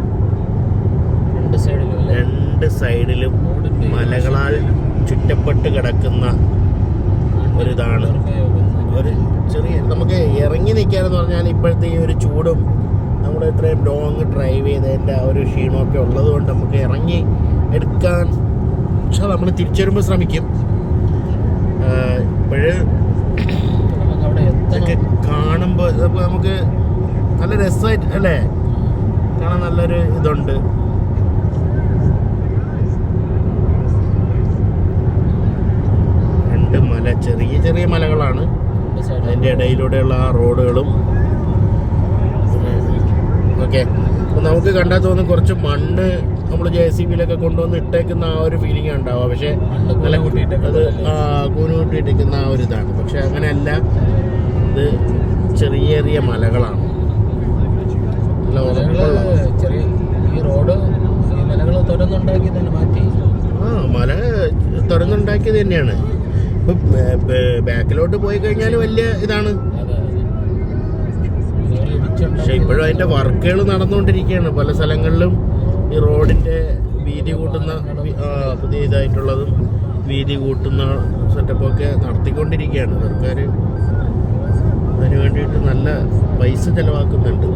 2 സൈഡിലും മലകളാൽ ചുറ്റപ്പെട്ട് കിടക്കുന്ന ഒരിതാണ്. ഒരു ചെറിയ നമുക്ക് ഇറങ്ങി നിൽക്കാനെന്ന് പറഞ്ഞാൽ ഇപ്പോഴത്തെ ഈ ഒരു ചൂടും നമ്മൾ ഇത്രയും ലോങ് ഡ്രൈവ് ചെയ്തതിൻ്റെ ആ ഒരു ക്ഷീണമൊക്കെ ഉള്ളത് കൊണ്ട് നമുക്ക് ഇറങ്ങി എടുക്കാൻ, പക്ഷെ നമ്മൾ തിരിച്ചു വരുമ്പോൾ ശ്രമിക്കും. ഇപ്പോഴ് ഇതൊക്കെ കാണുമ്പോൾ നമുക്ക് നല്ല രസമായിട്ട് അല്ലേ കാണാൻ, നല്ലൊരു ഇതുണ്ട്. മല, ചെറിയ ചെറിയ മലകളാണ്. അതിൻ്റെ ഇടയിലൂടെയുള്ള ആ റോഡുകളും ഓക്കെ. അപ്പം നമുക്ക് കണ്ടാൽ തോന്നും കുറച്ച് മണ്ണ് നമ്മൾ JCBയിലൊക്കെ കൊണ്ടുവന്ന് ഇട്ടേക്കുന്ന ആ ഒരു ഫീലിംഗ് ഉണ്ടാവുക. പക്ഷേ നല്ല അത് കൂന് കൂട്ടിയിട്ടിരിക്കുന്ന ആ ഒരു ഇതാണ്. പക്ഷെ അങ്ങനെയല്ല, ഇത് ചെറിയ ചെറിയ മലകളാണ്. ഈ റോഡ് മലകൾ തുറന്നുണ്ടാക്കി തന്നെ മാറ്റി റോഡൊക്കെ ഇത് തന്നെയാണ്. ഇപ്പം ബാക്കിലോട്ട് പോയി കഴിഞ്ഞാൽ വലിയ ഇതാണ്. പക്ഷെ ഇപ്പോഴും അതിൻ്റെ വർക്കുകൾ നടന്നുകൊണ്ടിരിക്കുകയാണ് പല സ്ഥലങ്ങളിലും. ഈ റോഡിൻ്റെ വീതി കൂട്ടുന്ന പുതിയ ഇതായിട്ടുള്ളതും വീതി കൂട്ടുന്ന സെറ്റപ്പൊക്കെ നടത്തിക്കൊണ്ടിരിക്കുകയാണ് സർക്കാർ. അതിന് വേണ്ടിയിട്ട് നല്ല പൈസ ചിലവാക്കുന്നുണ്ട്.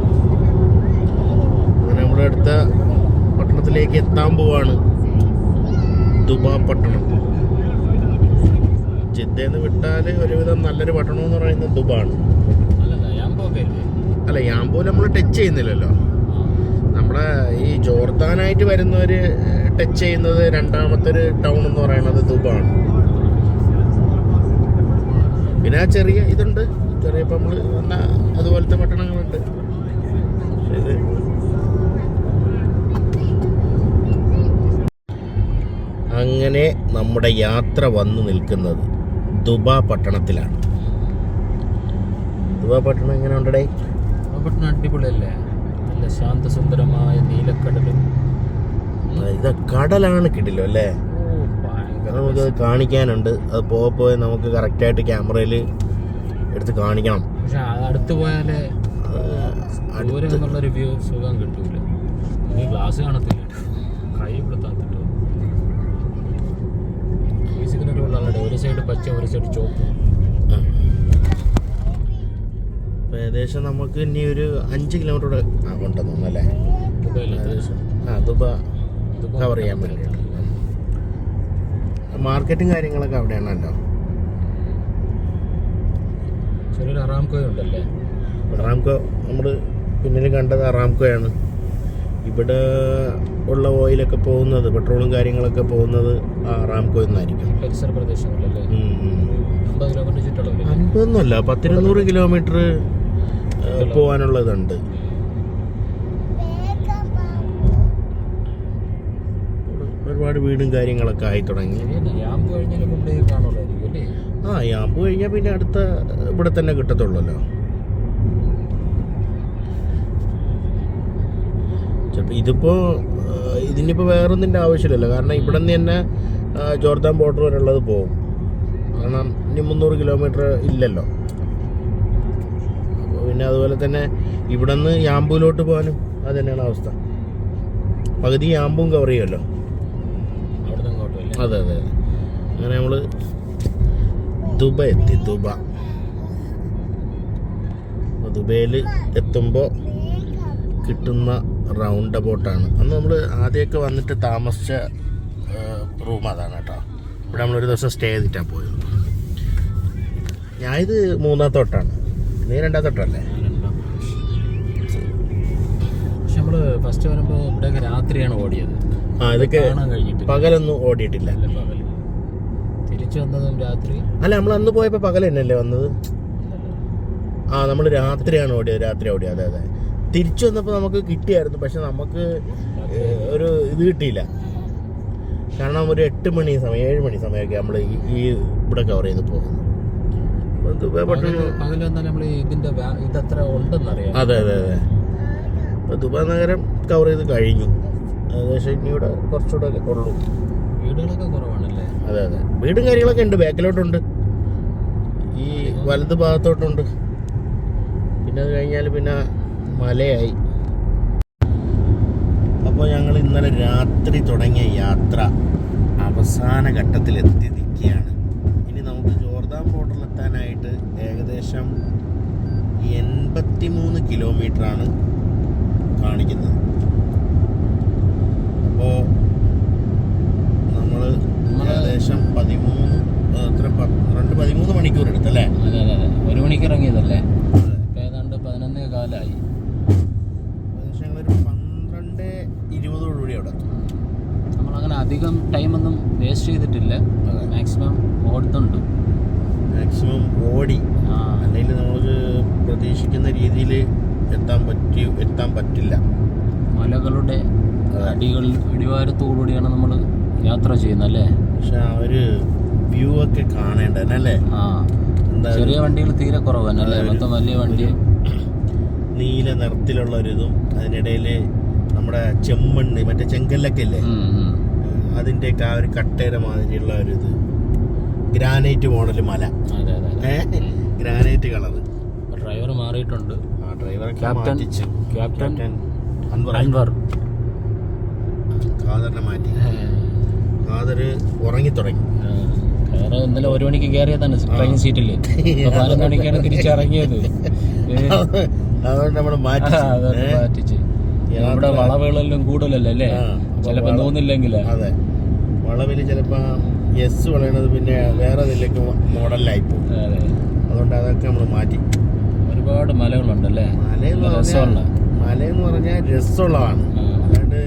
അങ്ങനെ നമ്മുടെ അടുത്ത പട്ടണത്തിലേക്ക് എത്താൻ പോവാണ്, ദുബാ പട്ടണം. ജിദ്ദന്ന് വിട്ടാൽ ഒരുവിധം നല്ലൊരു പട്ടണം എന്ന് പറയുന്നത് ദുബാണ്. അല്ല, യാംബോ നമ്മൾ ടച്ച് ചെയ്യുന്നില്ലല്ലോ. നമ്മുടെ ഈ ജോർദാനായിട്ട് വരുന്നവർ ടച്ച് ചെയ്യുന്നത് രണ്ടാമത്തെ ഒരു ടൗൺ എന്ന് പറയുന്നത് ദുബാണ്. പിന്നെ ആ ചെറിയ ഇതുണ്ട്, ചെറിയ ഇപ്പം നമ്മൾ അതുപോലത്തെ പട്ടണങ്ങളുണ്ട്. ഇത് അങ്ങനെ നമ്മുടെ യാത്ര വന്നു നിൽക്കുന്നത് ദുബാ പട്ടണത്തിലാണ്. ദുബാ പട്ടണം എങ്ങനെ ഉണ്ടേ? പട്ടണം അടിപൊളിയല്ലേ, നല്ല ശാന്തസുന്ദരമായ നീലക്കടലും. ഇത് കടലാണ് കിട്ടില്ലോ അല്ലേ? നമുക്ക് കാണിക്കാനുണ്ട്. അത് പോയി നമുക്ക് കറക്റ്റായിട്ട് ക്യാമറയിൽ എടുത്ത് കാണിക്കണം. പക്ഷെ അടുത്ത് പോയാലേ ദൂരെ നിന്നുള്ളൊരു വ്യൂ സുഖം കിട്ടൂല. നീ ഗ്ലാസ് കാണത്തില്ല, കൈ കൊടുത്താത്തിട്ടോ. മ്യൂസിക്കിനൊരു വെള്ളമുണ്ട്, ഒരു സൈഡ് പച്ച ഒരു സൈഡ് ചോപ്പ്. ഏകദേശം നമുക്ക് ഇനി ഒരു 5 കിലോമീറ്റർ ഉണ്ടെന്ന് തോന്നല്ലേ ദുബാ കവർ ചെയ്യാൻ വേണ്ടിയിട്ട്. മാർക്കറ്റും കാര്യങ്ങളൊക്കെ അവിടെയാണല്ലോ. ചെറിയൊരു അറാംകോ ഉണ്ടല്ലേ. അറാംകോ നമ്മൾ പിന്നിൽ കണ്ടത് അറാംകോയാണ്. ഇവിടെ ഉള്ള ഓയിലൊക്കെ പോകുന്നത്, പെട്രോളും കാര്യങ്ങളൊക്കെ പോകുന്നത് ആ അറാംകോ എന്നായിരിക്കും. പരിസര പ്രദേശങ്ങളല്ലേ. 50 കിലോമീറ്റർ ചുറ്റളവ്. 50 100 കിലോമീറ്റർ പോകാനുള്ളതുണ്ട്. ഒരുപാട് വീടും കാര്യങ്ങളൊക്കെ ആയി തുടങ്ങി. യാമ്പ് കഴിഞ്ഞാൽ പിന്നെ അടുത്ത ഇവിടെ തന്നെ കിട്ടത്തുള്ളല്ലോ. ചിലപ്പോൾ ഇതിനിപ്പോൾ വേറൊന്നിൻ്റെ ആവശ്യമില്ലല്ലോ. കാരണം ഇവിടെ നിന്ന് തന്നെ ജോർദാൻ ബോർഡർ വരെയുള്ളത് പോകും. കാരണം ഇനി 300 കിലോമീറ്റർ ഇല്ലല്ലോ. അപ്പോൾ പിന്നെ അതുപോലെ തന്നെ ഇവിടെ നിന്ന് യാമ്പൂലോട്ട് പോകാനും അത് തന്നെയാണ് അവസ്ഥ. പകുതി യാമ്പും കവർ ചെയ്യുമല്ലോ. അതെ. അങ്ങനെ നമ്മൾ ദുബ എത്തി. ദുബൈയിൽ എത്തുമ്പോൾ കിട്ടുന്ന റൗണ്ട് അബൌട്ടാണ്. അന്ന് നമ്മൾ ആദ്യമൊക്കെ വന്നിട്ട് താമസിച്ച റൂം അതാണ് കേട്ടോ. ഇവിടെ നമ്മളൊരു ദിവസം സ്റ്റേ ചെയ്തിട്ടാണ് പോയത്. ഞാനിത് 3ാമത്തെ തൊട്ടാണ്, നീ 2ാമത്തെ തൊട്ടല്ലേ? പക്ഷെ നമ്മൾ ഫസ്റ്റ് വരുമ്പോൾ ഇവിടെയൊക്കെ രാത്രിയാണ് ഓടിയത്. ഇതൊക്കെ പകലൊന്നും ഓടിയിട്ടില്ല. തിരിച്ചു വന്നതും രാത്രി. അല്ല, നമ്മൾ അന്ന് പോയപ്പോൾ പകൽ തന്നെയല്ലേ വന്നത്? നമ്മൾ രാത്രിയാണ് ഓടിയത്. അതെ. തിരിച്ചു വന്നപ്പോൾ നമുക്ക് കിട്ടിയായിരുന്നു, പക്ഷെ നമുക്ക് ഒരു ഇത് കിട്ടിയില്ല. കാരണം ഒരു 8 മണി സമയം 7 മണി സമയമൊക്കെ നമ്മൾ ഈ ഇവിടെ കവർ ചെയ്ത് പോകുന്നു. അതെ. ദുബായ് നഗരം കവർ ചെയ്ത് കഴിഞ്ഞു. ഏകദേശം ഇനി ഇവിടെ കുറച്ചുകൂടെ ഉള്ളൂ. വീടുകളൊക്കെ കുറവാണല്ലേ? അതെ. വീടും കാര്യങ്ങളൊക്കെ ഉണ്ട്. ബാക്കിലോട്ടുണ്ട്, ഈ വലത് ഭാഗത്തോട്ടുണ്ട്. പിന്നെ അത് കഴിഞ്ഞാൽ പിന്നെ മലയായി. അപ്പോൾ ഞങ്ങൾ ഇന്നലെ രാത്രി തുടങ്ങിയ യാത്ര അവസാന ഘട്ടത്തിലെത്തി നിൽക്കുകയാണ്. ഇനി നമുക്ക് ജോർദാൻ ബോർഡറിലെത്താനായിട്ട് ഏകദേശം 83 കിലോമീറ്ററാണ് കാണിക്കുന്നത്. അപ്പോൾ നമ്മൾ ഏകദേശം 13 മണിക്കൂർ എടുത്തല്ലേ? അതെ 1 മണിക്ക് ഇറങ്ങിയതല്ലേ? ഏതാണ്ട് 11 കാലായി. ഏകദേശം ഞങ്ങളൊരു 12:20 അവിടെ എത്തും. നമ്മളങ്ങനെ അധികം ടൈമൊന്നും വേസ്റ്റ് ചെയ്തിട്ടില്ല. മാക്സിമം ഓടി. അല്ലെങ്കിൽ നമുക്ക് പ്രതീക്ഷിക്കുന്ന രീതിയിൽ എത്താൻ പറ്റില്ല. മലകളുടെ അടിവാരത്തോടുകൂടിയാണ് നമ്മൾ യാത്ര ചെയ്യുന്നത് അല്ലേ? പക്ഷെ ആ ഒരു വ്യൂ ഒക്കെ കാണേണ്ടല്ലേ? ചെറിയ വണ്ടികൾ തീരെ കുറവ് തന്നെ അല്ലേ? മൊത്തം വലിയ വണ്ടി നീല നിറത്തിലുള്ള ഒരിതും, അതിനിടയിൽ നമ്മുടെ ചെമ്മണ്ണ് മറ്റേ ചെങ്കല്ലൊക്കെ ഇല്ലേ, അതിൻ്റെയൊക്കെ ആ ഒരു കട്ടേര മാതിരിയുള്ള ഒരിത് ഗ്രാനൈറ്റ് മോഡൽ മല. അതെ അതെ. Granite colour. ഡ്രൈവർ മാറിയിട്ടുണ്ട്. ആ ഡ്രൈവറൊക്കെ ക്യാപ്റ്റൻ മാറ്റിച്ചു. ക്യാപ്റ്റൻ അൻവർ ഖാദറിനെ മാറ്റി. ഖാദർ ഉറങ്ങി തുടങ്ങി. ഇന്നലെ 1 മണിക്ക് കയറിയതാണ് ട്രെയിൻ സീറ്റില്. 11 മണിക്കാണ് തിരിച്ചിറങ്ങിയത്. അതുകൊണ്ട് നമ്മള് മാറ്റിച്ച്. നമ്മുടെ വളവുകളെല്ലാം കൂടുതലല്ലേ അല്ലേ? ചിലപ്പോ തോന്നില്ലെങ്കിൽ. അതെ, വളവില് ചിലപ്പോ എസ് വളയണത് പിന്നെ വേറെ ഇതിലേക്ക് മോഡലിലായിപ്പോ. അതുകൊണ്ട് അതൊക്കെ നമ്മൾ മാറ്റി. ഒരുപാട് മലകളുണ്ടല്ലേ? മലയെന്ന് പറഞ്ഞാൽ രസമുള്ളതാണ്. അല്ലാണ്ട്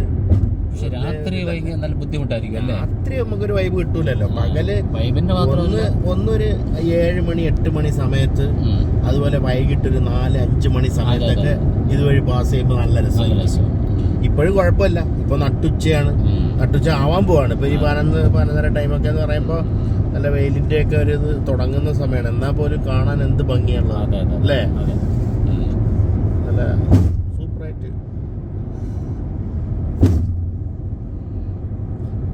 രാത്രി വൈകി നല്ല ബുദ്ധിമുട്ടായിരിക്കും അല്ലേ? രാത്രി നമുക്കൊരു വൈബ് കിട്ടൂലല്ലോ. പകല് വൈബിന്റെ മാത്രമല്ല, ഒന്നൊരു 7 മണി 8 മണി സമയത്ത്, അതുപോലെ വൈകിട്ടൊരു 4-5 മണി സമയത്തൊക്കെ ഇതുവഴി പാസ് ചെയ്യുമ്പോൾ നല്ല രസം. ഇപ്പോഴും കുഴപ്പമില്ല. ഇപ്പൊ നട്ടുച്ചയാണ്, നട്ടുച്ച ആവാൻ പോവാണ്. ഇപ്പൊ ഈ 11-11:30 ടൈമൊക്കെ എന്ന് പറയുമ്പോൾ നല്ല വെയിലിന്റെ ഒക്കെ ഒരു ഇത് തുടങ്ങുന്ന സമയമാണ്. എന്നാൽ പോലും കാണാൻ എന്ത് ഭംഗിയുള്ളത് അല്ലേ? നല്ല സൂപ്പറായിട്ട്.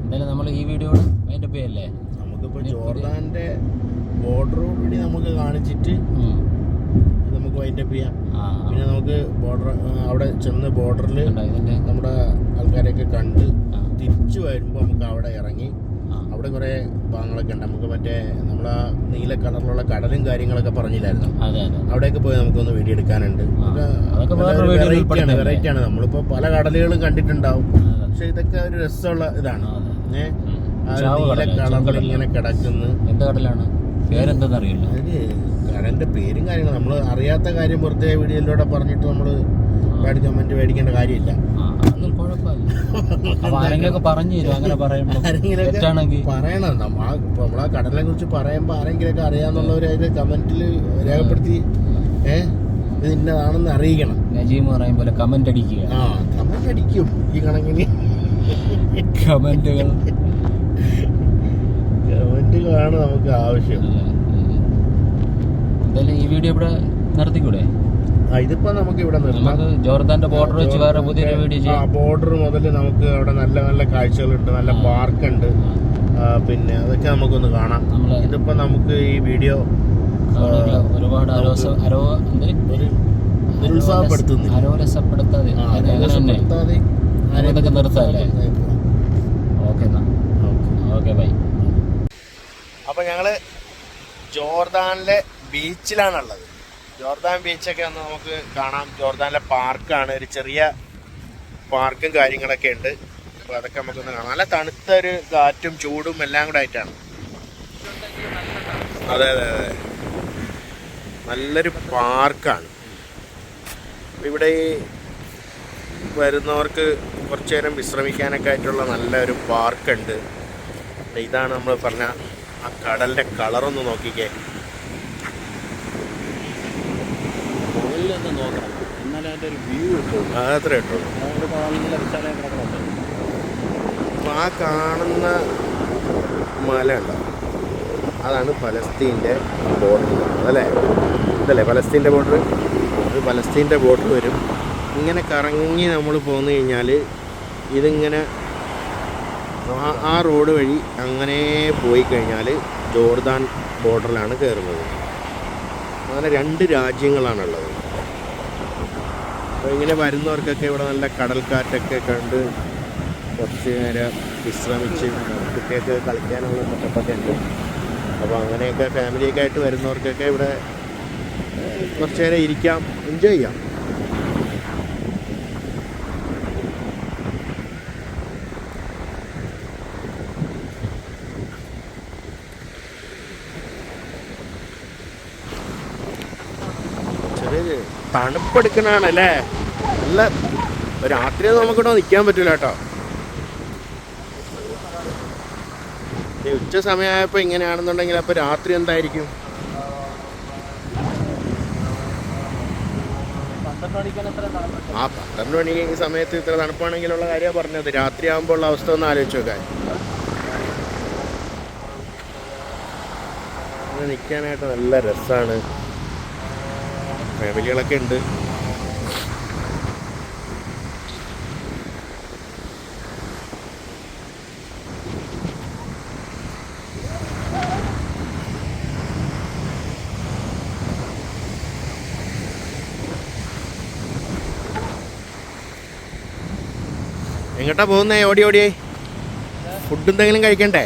എന്തായാലും നമ്മൾ ഈ വീഡിയോയുടെ അതിന്റെ പേരല്ലേ, നമുക്കിപ്പോ ജോർദാന്റെ ബോർഡർ കൂടി നമുക്ക് കാണിച്ചിട്ട് നമുക്ക് വൈൻഡപ്പ് ചെയ്യാം. പിന്നെ നമുക്ക് ബോർഡർ അവിടെ ചെന്ന് ബോർഡറിൽ നമ്മുടെ ആൾക്കാരെയൊക്കെ കണ്ട് തിരിച്ചു വരുമ്പോൾ നമുക്ക് അവിടെ ഇറങ്ങി അവിടെ കുറെ ഭാഗങ്ങളൊക്കെ ഉണ്ട്. നമുക്ക് മറ്റേ നമ്മളാ നീല കളറിലുള്ള കടലും കാര്യങ്ങളൊക്കെ പറഞ്ഞില്ലായിരുന്നു, അവിടെയൊക്കെ പോയി നമുക്കൊന്ന് വീഡിയോ എടുക്കാനുണ്ട്. വെറൈറ്റി ആണ്. നമ്മളിപ്പോ പല കടലുകളും കണ്ടിട്ടുണ്ടാവും, പക്ഷെ ഇതൊക്കെ ഒരു രസമുള്ള ഇതാണ്. നീല കളറിൽ ഇങ്ങനെ കിടക്കുന്നു. എന്ത് കടലാണ്, പേരെന്താന്നറിയില്ല. കടലിന്റെ പേരും കാര്യങ്ങളും നമ്മൾ അറിയാത്ത കാര്യം പുറത്തെ വീഡിയോയിലൂടെ പറഞ്ഞിട്ട് നമ്മള് കമന്റ് മേടിക്കേണ്ട കാര്യമില്ല. പറയണം. നമ്മളാ കടലിനെ കുറിച്ച് പറയുമ്പോ ആരെങ്കിലൊക്കെ അറിയാന്നുള്ളവരൊക്കെ കമന്റില് രേഖപ്പെടുത്തി ഇത് ഇന്നതാണെന്ന് അറിയിക്കണം. നജീം പറയും പോലെ കമന്റ് അടിക്കുക. കമന്റ് അടിക്കും ഈ കണക്കിന്. കമന്റുകളാണ് നമുക്ക് ആവശ്യം. എന്തായാലും ഈ വീഡിയോ ഇവിടെ നിർത്തിക്കൂടെ? ഇതിപ്പോ നമുക്ക് ഇവിടെ നിർത്താം. ജോർദാന്റെ ബോർഡർ വെച്ച് വേറെ പുതിയൊരു വീഡിയോ ചെയ്യാം. ബോർഡർ മുതൽ നമുക്ക് അവിടെ നല്ല നല്ല കാഴ്ചകളുണ്ട്, നല്ല പാർക്കുണ്ട്. പിന്നെ അതൊക്കെ നമുക്കൊന്ന് കാണാം. ഇതിപ്പോ നമുക്ക് ഈ വീഡിയോ ഒരുപാട് അരോരസപ്പെടുത്താതെ അതൊക്കെ നിർത്താല്ലേ? Okay bye. അപ്പൊ ഞങ്ങള് ജോർദാനിലെ ബീച്ചിലാണുള്ളത്. ജോർദാൻ ബീച്ചൊക്കെ ഒന്ന് നമുക്ക് കാണാം. ജോർദാനിലെ പാർക്കാണ്, ഒരു ചെറിയ പാർക്കും കാര്യങ്ങളൊക്കെ ഉണ്ട്. അപ്പോൾ അതൊക്കെ നമുക്കൊന്ന് കാണാം. നല്ല തണുത്ത ഒരു കാറ്റും ചൂടും എല്ലാം കൂടെ ആയിട്ടാണ്. അതെ അതെ അതെ, നല്ലൊരു പാർക്കാണ്. ഇവിടെ ഈ വരുന്നവർക്ക് കുറച്ചു നേരം വിശ്രമിക്കാനൊക്കെ ആയിട്ടുള്ള നല്ലൊരു പാർക്കുണ്ട്. ഇതാണ് നമ്മൾ പറഞ്ഞ ആ കടലിൻ്റെ കളറൊന്ന് നോക്കിക്കേ. നോക്കണം, എന്നാലും അതിൻ്റെ ഒരു വ്യൂ കിട്ടും. അത്രേ കിട്ടുള്ളൂ. അപ്പോൾ ആ കാണുന്ന മല ഉണ്ടോ, അതാണ് പലസ്തീൻ്റെ ബോർഡർ അല്ലേ? ഇതല്ലേ പലസ്തീൻ്റെ ബോർഡർ? അത് പലസ്തീൻ്റെ ബോർഡർ വരും. ഇങ്ങനെ കറങ്ങി നമ്മൾ പോന്നു കഴിഞ്ഞാൽ ഇതിങ്ങനെ ആ റോഡ് വഴി അങ്ങനെ പോയി കഴിഞ്ഞാൽ ജോർദാൻ ബോർഡറിലാണ് കയറുന്നത്. അങ്ങനെ 2 രാജ്യങ്ങളാണുള്ളത്. അപ്പോൾ ഇങ്ങനെ വരുന്നവർക്കൊക്കെ ഇവിടെ നല്ല കടൽക്കാറ്റൊക്കെ കണ്ട് കുറച്ച് നേരം വിശ്രമിച്ച് കുട്ടികൾക്ക് കളിക്കാനുള്ള സെറ്റപ്പൊക്കെ ഉണ്ട്. അപ്പോൾ അങ്ങനെയൊക്കെ ഫാമിലിയൊക്കെ ആയിട്ട് വരുന്നവർക്കൊക്കെ ഇവിടെ കുറച്ച് നേരം ഇരിക്കാം, എൻജോയ് ചെയ്യാം. തണുപ്പെടുക്കണാണ് അല്ലേ? നല്ല രാത്രി നമുക്കിവിടെ നിൽക്കാൻ പറ്റൂല കേട്ടോ. ഉച്ച സമയമായപ്പോൾ ഇങ്ങനെയാണെന്നുണ്ടെങ്കിൽ അപ്പോൾ രാത്രി എന്തായിരിക്കും? 12 മണി ഈ സമയത്ത് ഇത്ര തണുപ്പാണെങ്കിലുള്ള കാര്യമാണ് പറഞ്ഞത്. രാത്രി ആകുമ്പോൾ ഉള്ള അവസ്ഥ ഒന്ന് ആലോചിച്ച് നോക്കാൻ. നിൽക്കാനായിട്ട് നല്ല രസമാണ്. ഫാമിലികളൊക്കെ ഉണ്ട്. എങ്ങോട്ടാ പോകുന്നേ? ഓടി ഓടിയേ. ഫുഡ് എന്തെങ്കിലും കഴിക്കണ്ടേ?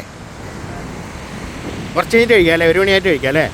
കുറച്ച് കഴിഞ്ഞിട്ട് കഴിക്കാം അല്ലേ? 1 മണിയായിട്ട് കഴിക്കാം അല്ലേ?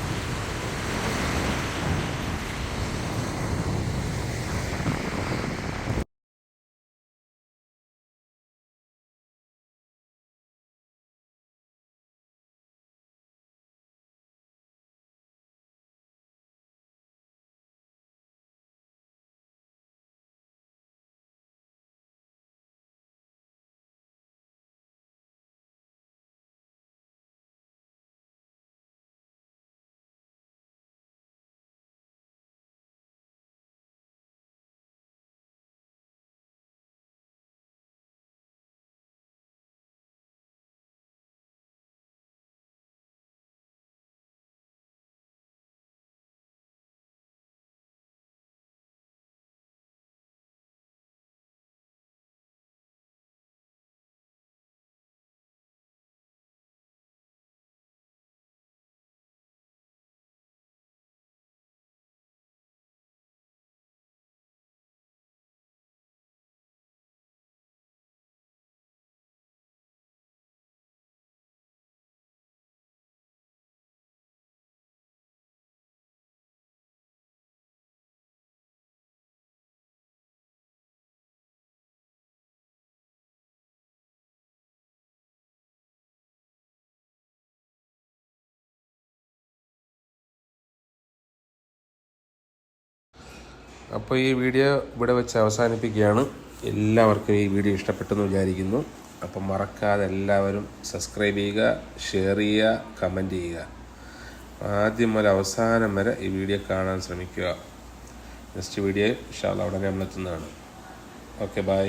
അപ്പോൾ ഈ വീഡിയോ ഇവിടെ വെച്ച് അവസാനിപ്പിക്കുകയാണ്. എല്ലാവർക്കും ഈ വീഡിയോ ഇഷ്ടപ്പെട്ടെന്ന് വിചാരിക്കുന്നു. അപ്പം മറക്കാതെ എല്ലാവരും സബ്സ്ക്രൈബ് ചെയ്യുക, ഷെയർ ചെയ്യുക, കമൻറ്റ് ചെയ്യുക. ആദ്യം മുതൽ അവസാനം വരെ ഈ വീഡിയോ കാണാൻ ശ്രമിക്കുക. നെക്സ്റ്റ് വീഡിയോ ഇൻഷാ അല്ലാഹ് ഉടനെ നമ്മളെത്തുന്നതാണ്. Okay, by.